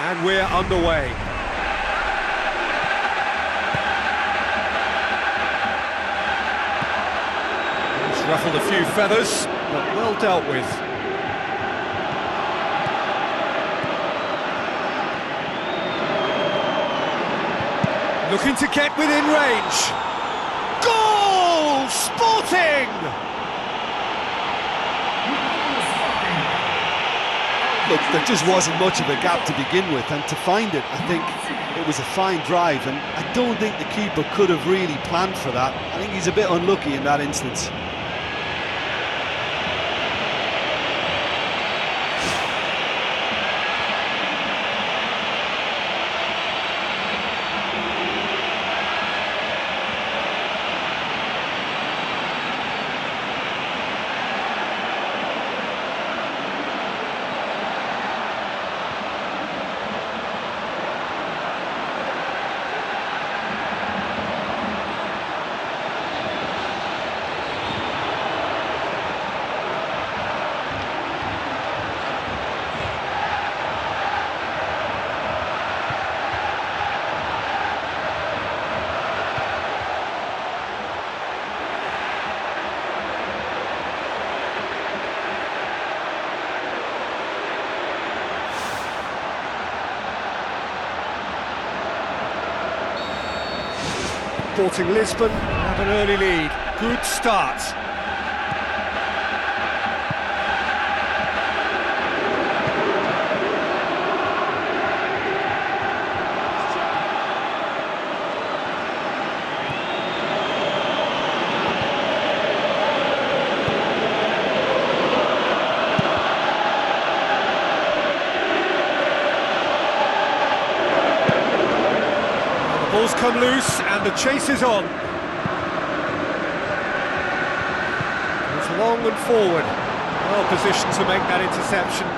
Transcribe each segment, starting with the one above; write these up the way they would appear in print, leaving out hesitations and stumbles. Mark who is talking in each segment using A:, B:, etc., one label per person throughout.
A: And we're underway. It's ruffled a few feathers, but well dealt with. Looking to get within range. Goal! Sporting!
B: Look, there just wasn't much of a gap to begin with, and to find it, I think it was a fine drive, and I don't think the keeper could have really planned for that. I think he's a bit unlucky in that instance.
A: Sporting Lisbon have an early lead. Good start. Ball's come loose and the chase is on. It's long and forward. Well positioned to make that interception.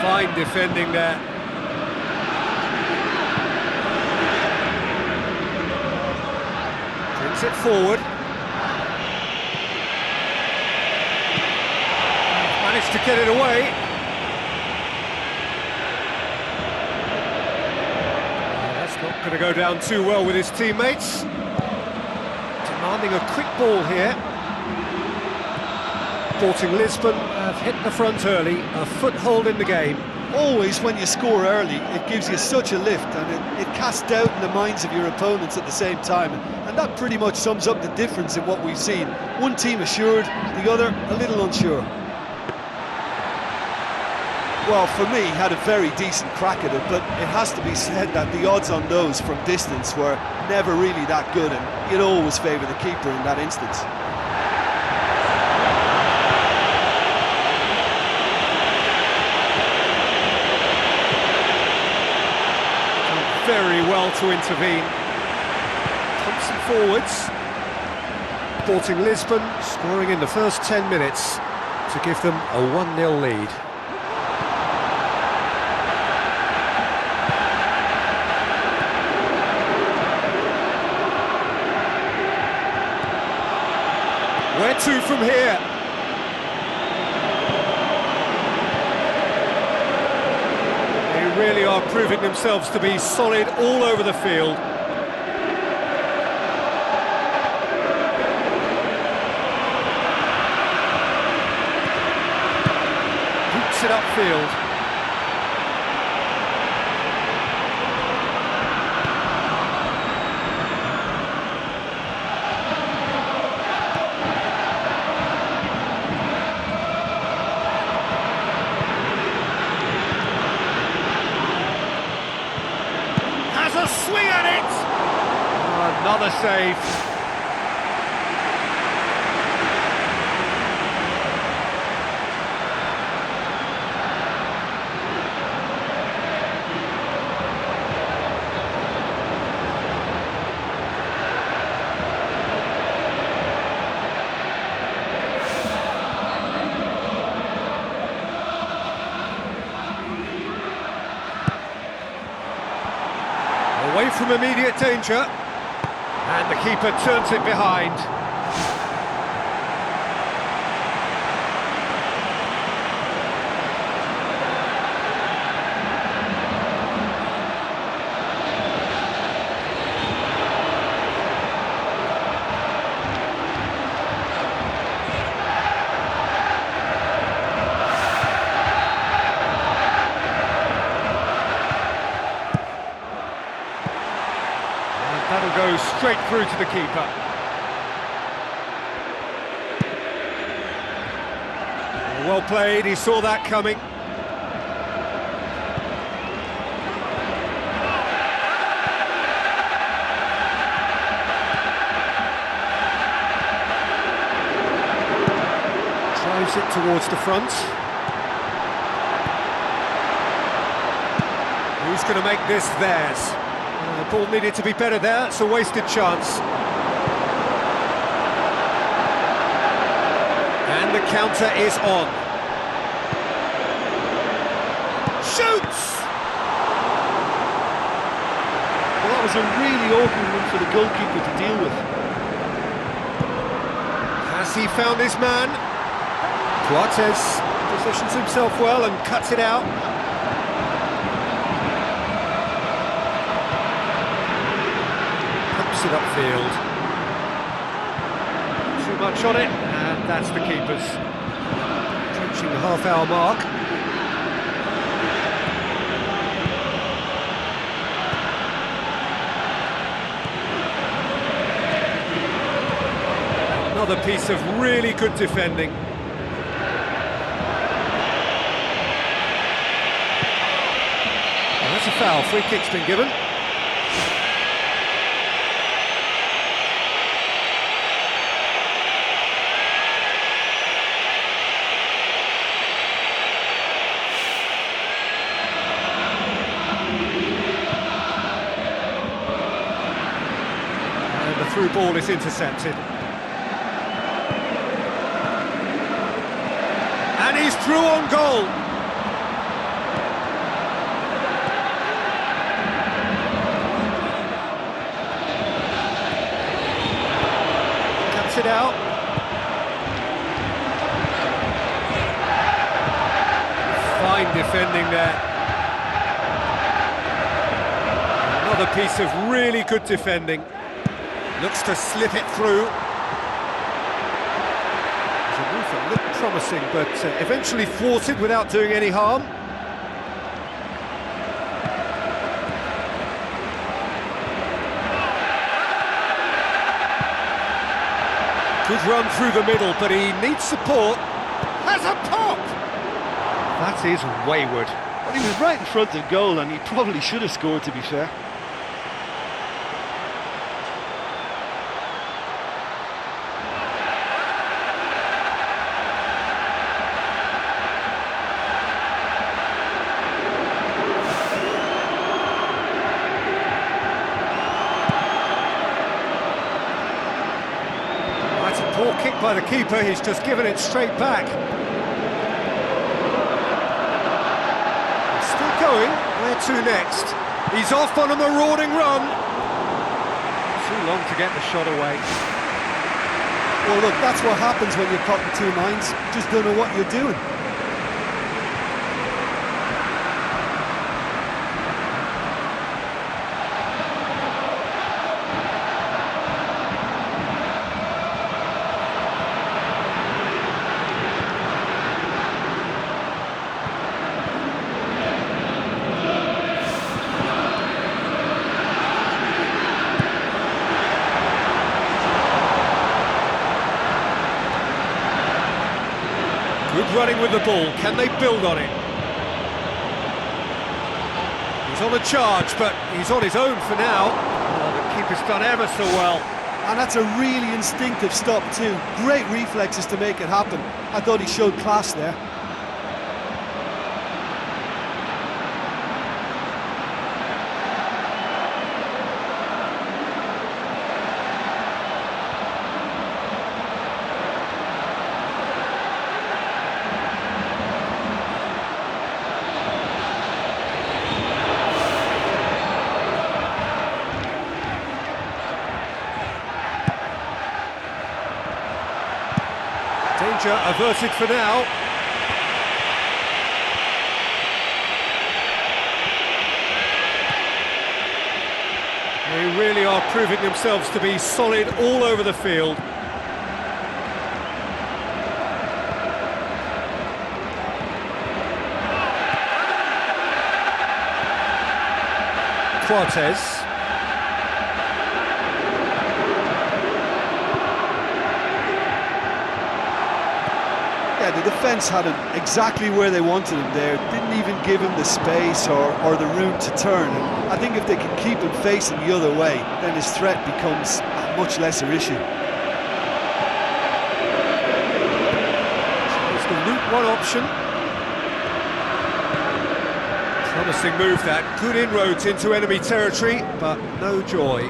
A: Fine defending there. Brings it forward. Managed to get it away. That's not going to go down too well with his teammates. Demanding a quick ball here. Sporting Lisbon have hit the front early, a foothold in the game.
B: Always when you score early, it gives you such a lift, and it casts doubt in the minds of your opponents at the same time. And that pretty much sums up the difference in what we've seen. One team assured, the other a little unsure. Well, for me, had a very decent crack at it, but it has to be said that the odds on those from distance were never really that good, and you'd always favour the keeper in that instance.
A: Very well to intervene. Thompson forwards. Sporting Lisbon scoring in the first 10 minutes to give them a 1-0 lead. Where to from here? They really are proving themselves to be solid all over the field. Boots it upfield. A swing at it! Oh, another save. from immediate danger. And the keeper turns it behind. That'll go straight through to the keeper. Well played, he saw that coming. Drives it towards the front. Who's going to make this theirs? The ball needed to be better there, it's a wasted chance. And the counter is on. Shoots!
B: Well, that was a really open one for the goalkeeper to deal with.
A: Has he found his man? Duarte's positions himself well and cuts it out. It upfield. Too much on it, and that's the keeper's. Approaching the half-hour mark. Another piece of really good defending. And that's a foul. Free kick's been given. The through ball is intercepted. And he's through on goal. Cuts it out. Fine defending there. Another piece of really good defending. Looks to slip it through. The move looked promising, but eventually thwarted without doing any harm. Good run through the middle, but he needs support. Has a pop! That is wayward.
B: Well, he was right in front of goal, and he probably should have scored, to be fair.
A: Poor kick by the keeper, he's just given it straight back. He's still going, where to next? He's off on a marauding run. Too long to get the shot away.
B: Well, look, that's what happens when you're caught in two minds. Just don't know what you're doing.
A: Good running with the ball, can they build on it? He's on a charge, but he's on his own for now. Oh, the keeper's done ever so well.
B: And that's a really instinctive stop too. Great reflexes to make it happen. I thought he showed class there.
A: Danger averted for now. They really are proving themselves to be solid all over the field. Cortez.
B: Yeah, the defence had him exactly where they wanted him there. Didn't even give him the space or the room to turn. And I think if they can keep him facing the other way, then his threat becomes a much lesser issue.
A: It's the route one option. Promising move that. Good inroads into enemy territory, but no joy.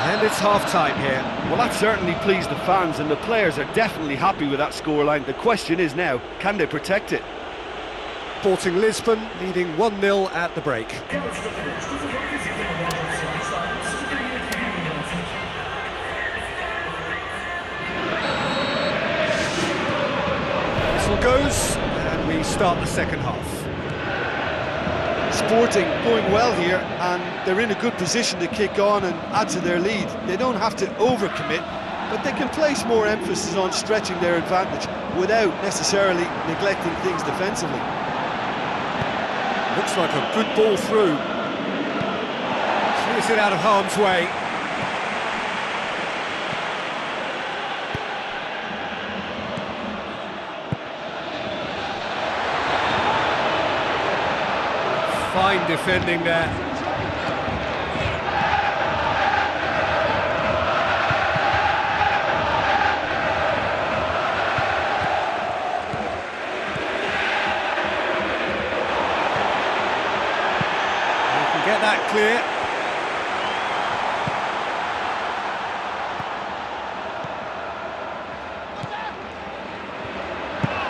A: And it's half-time here.
C: Well, that certainly pleased the fans, and the players are definitely happy with that scoreline. The question is now, can they protect it?
A: Sporting Lisbon leading 1-0 at the break. Whistle goes, and we start the second half.
B: Sporting going well here, and they're in a good position to kick on and add to their lead. They don't have to overcommit, but they can place more emphasis on stretching their advantage without necessarily neglecting things defensively.
A: Looks like a good ball through. Clears it out of harm's way. Fine defending there. You can get that clear.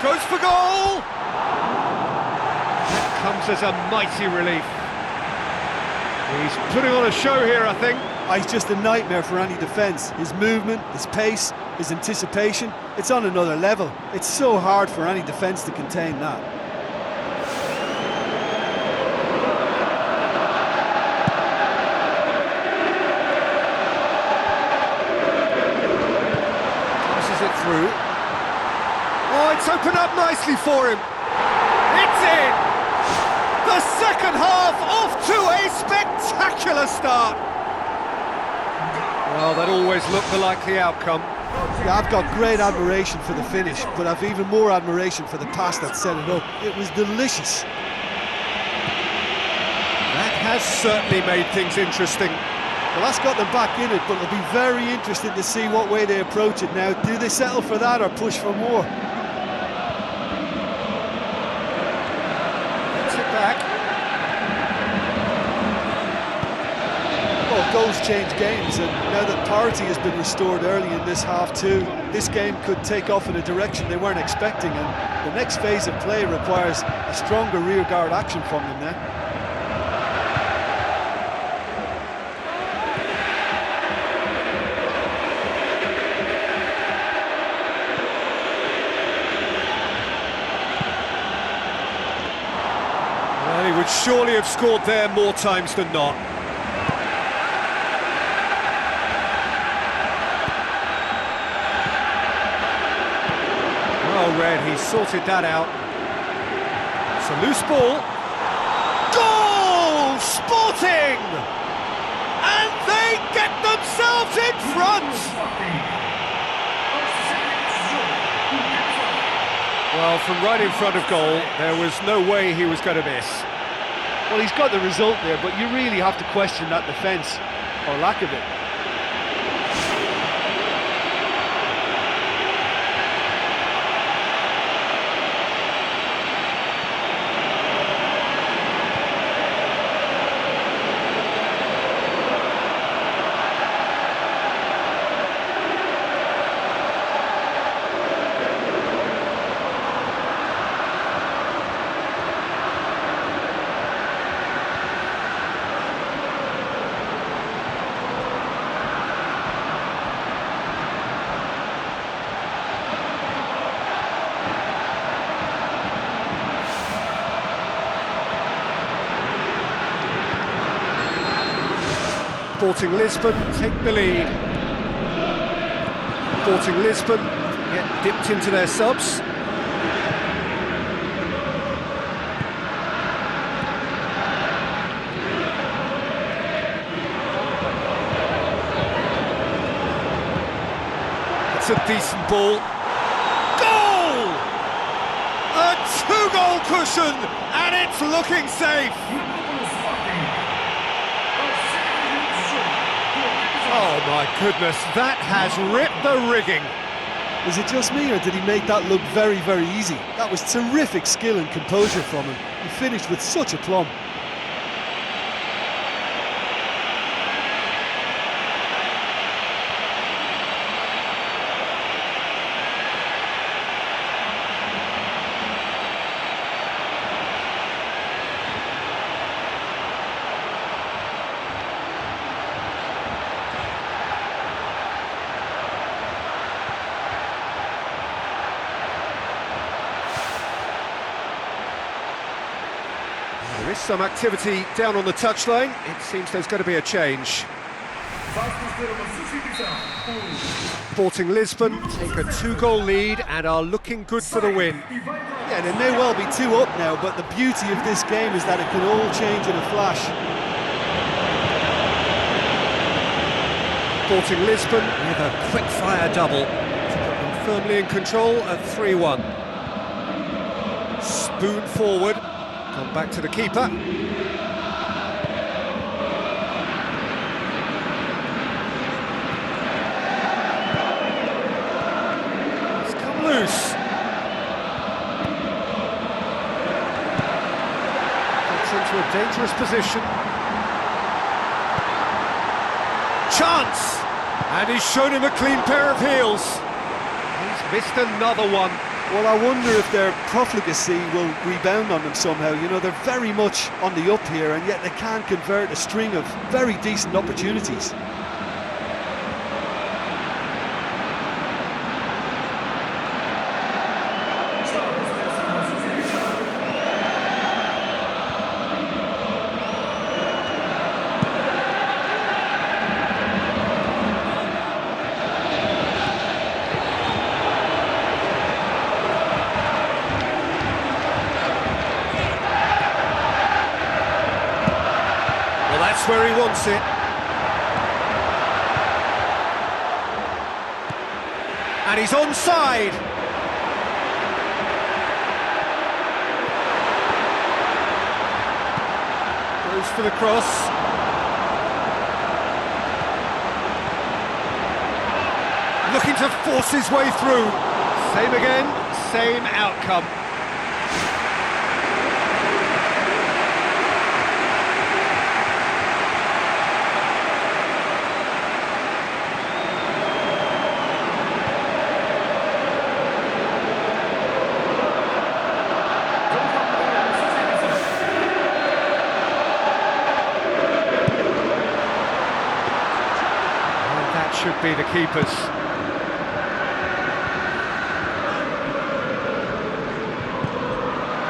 A: Goes for goal! Comes as a mighty relief. He's putting on a show here, I think.
B: He's just a nightmare for any defence. His movement, his pace, his anticipation, it's on another level. It's so hard for any defence to contain that.
A: Passes it through. Oh, it's opened up nicely for him. It's in! The second half off to a spectacular start. Well, that always looked the likely outcome.
B: Yeah, I've got great admiration for the finish, but I've even more admiration for the pass that set it up. It was delicious.
A: That has certainly made things interesting.
B: Well, that's got them back in it, but it'll be very interesting to see what way they approach it now. Do they settle for that or push for more?
A: Back.
B: Well, goals change games, and now that parity has been restored early in this half too, this game could take off in a direction they weren't expecting, and the next phase of play requires a stronger rearguard action from them now.
A: Well, he would surely have scored there more times than not. Well read, he sorted that out. It's a loose ball. Goal! Sporting! And they get themselves in front! Well, from right in front of goal, there was no way he was going to miss.
C: Well, he's got the result there, but you really have to question that defence, or lack of it.
A: Sporting Lisbon take the lead. Sporting Lisbon get dipped into their subs. It's a decent ball. Goal! A two-goal cushion, and it's looking safe. Oh my goodness, that has ripped the rigging.
B: Was it just me, or did he make that look very, very easy? That was terrific skill and composure from him. He finished with such aplomb.
A: There is some activity down on the touchline. It seems there's going to be a change. Sporting Lisbon take a two-goal lead and are looking good for the win.
B: Yeah, they may well be 2 up now, but the beauty of this game is that it can all change in a flash.
A: Sporting Lisbon with a quick-fire double to put them firmly in control at 3-1. Spoon forward. Come back to the keeper. It's come loose. Gets into a dangerous position. Chance! And he's shown him a clean pair of heels. He's missed another one.
B: Well, I wonder if their profligacy will rebound on them somehow. You know, they're very much on the up here, and yet they can't convert a string of very decent opportunities.
A: That's where he wants it. And he's onside. Goes for the cross. Looking to force his way through. Same again, same outcome. Should be the keepers.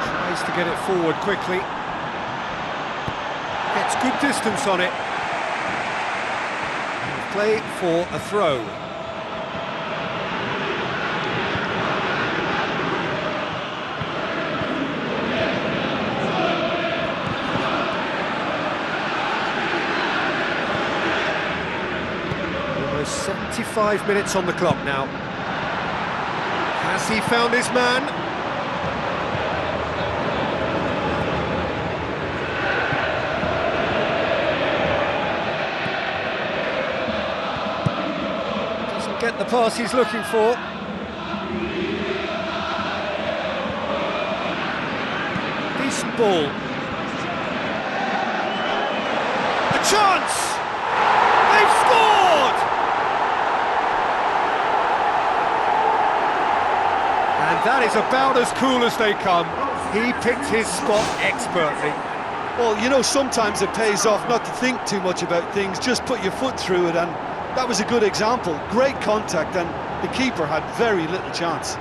A: Tries to get it forward quickly. Gets good distance on it. And play for a throw. Almost 75 minutes on the clock now. Has he found his man? Doesn't get the pass he's looking for. Decent ball. A chance! They've scored! And that is about as cool as they come. He picked his spot expertly.
B: Well, you know, sometimes it pays off not to think too much about things, just put your foot through it, and that was a good example. Great contact, and the keeper had very little chance.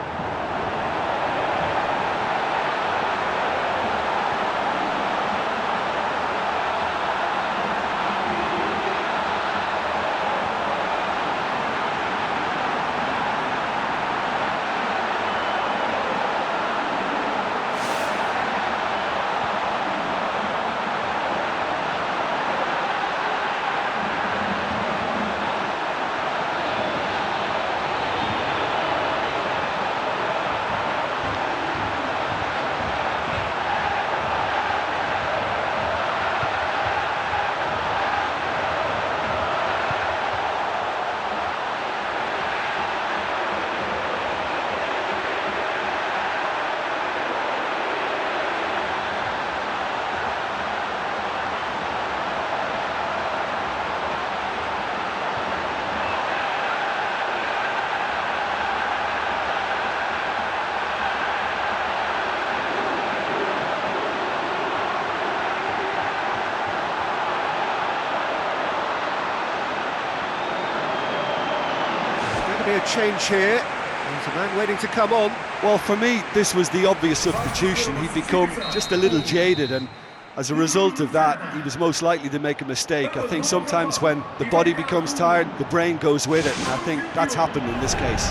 A: to be a change here. There's a man waiting to come on.
B: Well, for me, this was the obvious substitution. He'd become just a little jaded, and as a result of that, he was most likely to make a mistake. I think sometimes when the body becomes tired, the brain goes with it, and I think that's happened in this case.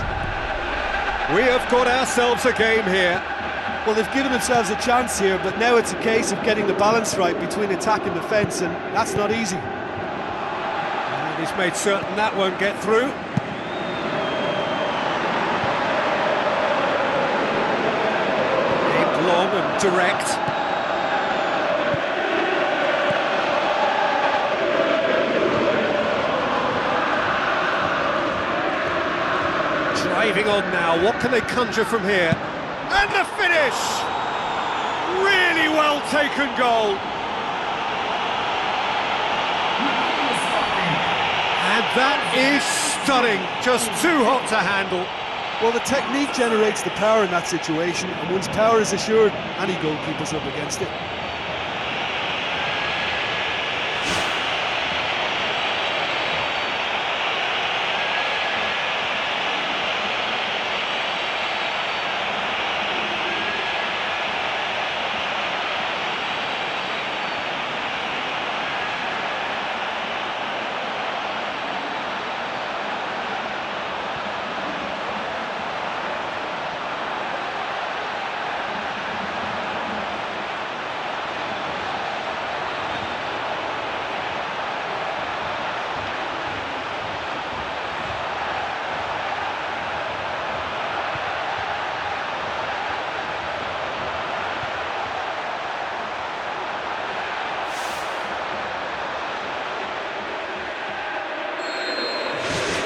A: We have got ourselves a game here.
B: Well, they've given themselves a chance here, but now it's a case of getting the balance right between attack and defence, and that's not easy.
A: And he's made certain that won't get through. Aimed long and direct. Driving on now, what can they conjure from here? And the finish! Really well taken goal. And that is stunning, just too hot to handle.
B: Well, the technique generates the power in that situation, and once power is assured, any goalkeeper's up against it.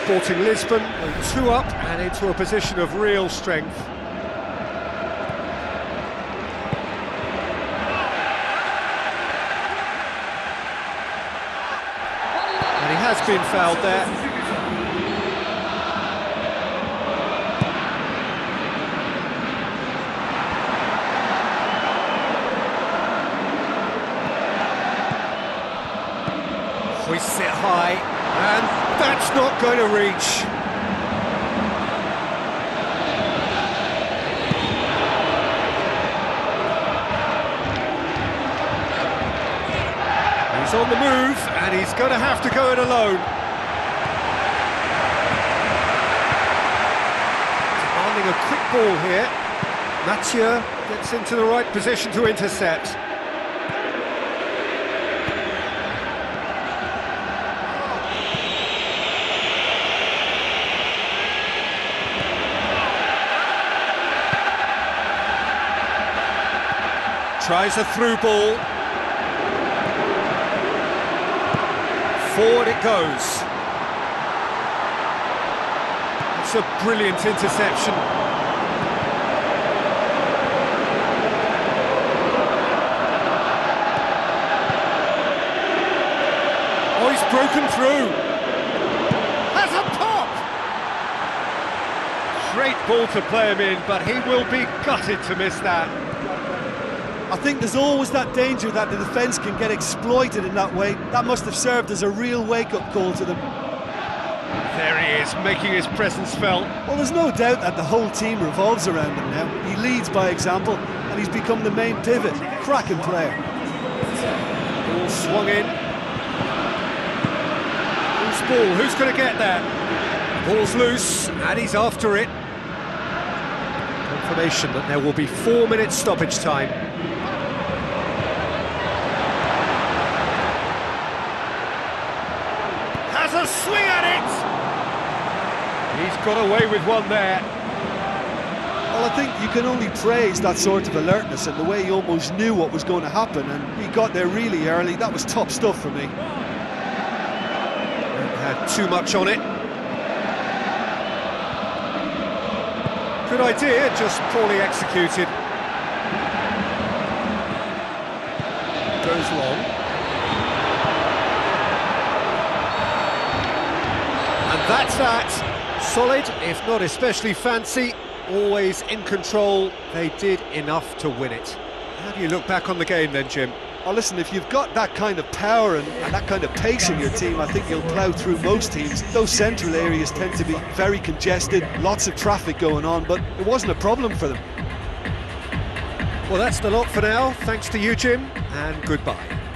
A: Sporting Lisbon, 2 up and into a position of real strength. And he has been fouled there. Hoists it high, and that's not going to reach. He's on the move, and he's going to have to go it alone. Demanding a quick ball here. Mathieu gets into the right position to intercept. Tries a through ball. Forward it goes. It's a brilliant interception. Oh, he's broken through. Has a pop! Great ball to play him in, but he will be gutted to miss that.
B: I think there's always that danger that the defence can get exploited in that way. That must have served as a real wake-up call to them.
A: There he is, making his presence felt.
B: Well, there's no doubt that the whole team revolves around him now. He leads by example, and he's become the main pivot. Cracking player.
A: Ball swung in. Who's ball? Who's going to get that? Ball's loose, and he's after it. Confirmation that there will be 4 minutes stoppage time. Has a swing at it! He's got away with one there.
B: Well, I think you can only praise that sort of alertness and the way he almost knew what was going to happen, and he got there really early. That was top stuff for me.
A: Had too much on it. Good idea, just poorly executed. Goes long. And that's that. Solid, if not especially fancy, always in control. They did enough to win it. How do you look back on the game then, Jim?
B: Oh, listen, if you've got that kind of power and that kind of pace in your team, I think you'll plough through most teams. Those central areas tend to be very congested, lots of traffic going on, but it wasn't a problem for them.
A: Well, that's the lot for now. Thanks to you, Jim, and goodbye.